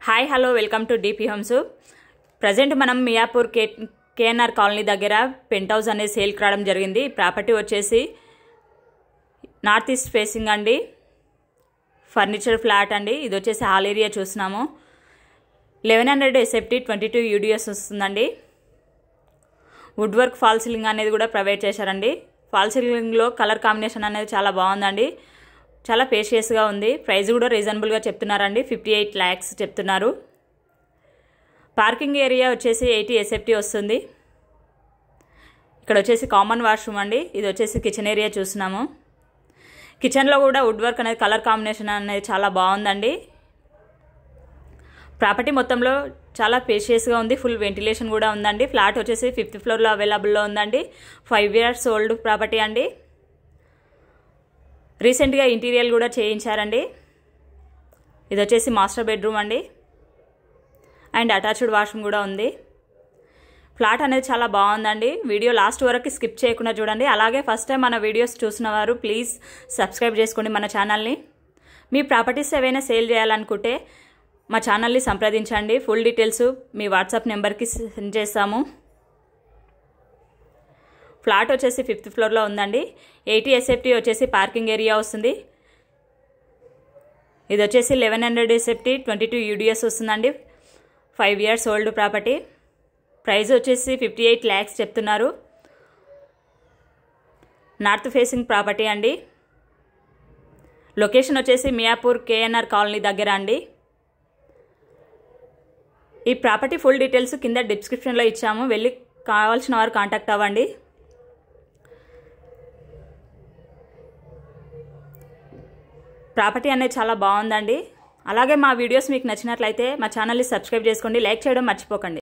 Hi hello welcome to DP homes. Present మనం Miyapur KNR colony దగ్గర pent house అనేది సేల్కి రావడం జరిగింది. ప్రాపర్టీ వచ్చేసి నార్త్ ఈస్ట్ ఫేసింగ్ అండి, ఫర్నిచర్ ఫ్లాట్ అండి. ఇది వచ్చేసి హాల్ ఏరియా చూస్తున్నాము. 1100 SFT 22 UDS వస్తుందండి. వుడ్ వర్క్ ఫాల్ సీలింగ్ అనేది కూడా ప్రొవైడ్ చేశారండి. ఫాల్ సీలింగ్లో కలర్ కాంబినేషన్ అనేది చాలా బాగుందండి, చాలా పేషియస్గా ఉంది. ప్రైస్ కూడా రీజనబుల్గా చెప్తున్నారండి, 58 lakhs చెప్తున్నారు. పార్కింగ్ ఏరియా వచ్చేసి 80 SFT వస్తుంది. ఇక్కడ వచ్చేసి కామన్ వాష్రూమ్ అండి. ఇది వచ్చేసి కిచెన్ ఏరియా చూస్తున్నాము. కిచెన్లో కూడా వుడ్ వర్క్ అనేది కలర్ కాంబినేషన్ అనేది చాలా బాగుందండి. ప్రాపర్టీ మొత్తంలో చాలా పేషియస్గా ఉంది, ఫుల్ వెంటిలేషన్ కూడా ఉందండి. ఫ్లాట్ వచ్చేసి 5th floorలో అవైలబుల్లో ఉందండి. 5 years ఓల్డ్ ప్రాపర్టీ అండి. రీసెంట్గా ఇంటీరియర్ కూడా చేయించారండి. ఇది వచ్చేసి మాస్టర్ బెడ్రూమ్ అండి, అండ్ అటాచ్డ్ వాష్రూమ్ కూడా ఉంది. ఫ్లాట్ అనేది చాలా బాగుందండి. వీడియో లాస్ట్ వరకు స్కిప్ చేయకుండా చూడండి. అలాగే ఫస్ట్ టైం మన వీడియోస్ చూసిన వారు ప్లీజ్ సబ్స్క్రైబ్ చేసుకోండి మన ఛానల్ని. మీ ప్రాపర్టీస్ ఏవైనా సేల్ చేయాలనుకుంటే మా ఛానల్ని సంప్రదించండి. ఫుల్ డీటెయిల్స్ మీ వాట్సాప్ నెంబర్కి సెండ్ చేస్తాము. ఫ్లాట్ వచ్చేసి 5th floorలో ఉందండి. 80 SFT వచ్చేసి పార్కింగ్ ఏరియా వస్తుంది. ఇది వచ్చేసి 1100 SFT 22 UDS వస్తుందండి. 5 years ఓల్డ్ ప్రాపర్టీ. ప్రైస్ వచ్చేసి 58 lakhs చెప్తున్నారు. నార్త్ ఫేసింగ్ ప్రాపర్టీ అండి. లొకేషన్ వచ్చేసి మియాపూర్ కేఎన్ఆర్ కాలనీ దగ్గర అండి. ఈ ప్రాపర్టీ ఫుల్ డీటెయిల్స్ కింద డిస్క్రిప్షన్లో ఇచ్చాము, వెళ్ళి కావాల్సిన వారు కాంటాక్ట్ అవ్వండి. ప్రాపర్టీ అనేది చాలా బాగుందండి. అలాగే మా వీడియోస్ మీకు నచ్చినట్లయితే మా ఛానల్ని సబ్స్క్రైబ్ చేసుకోండి, లైక్ చేయడం మర్చిపోకండి.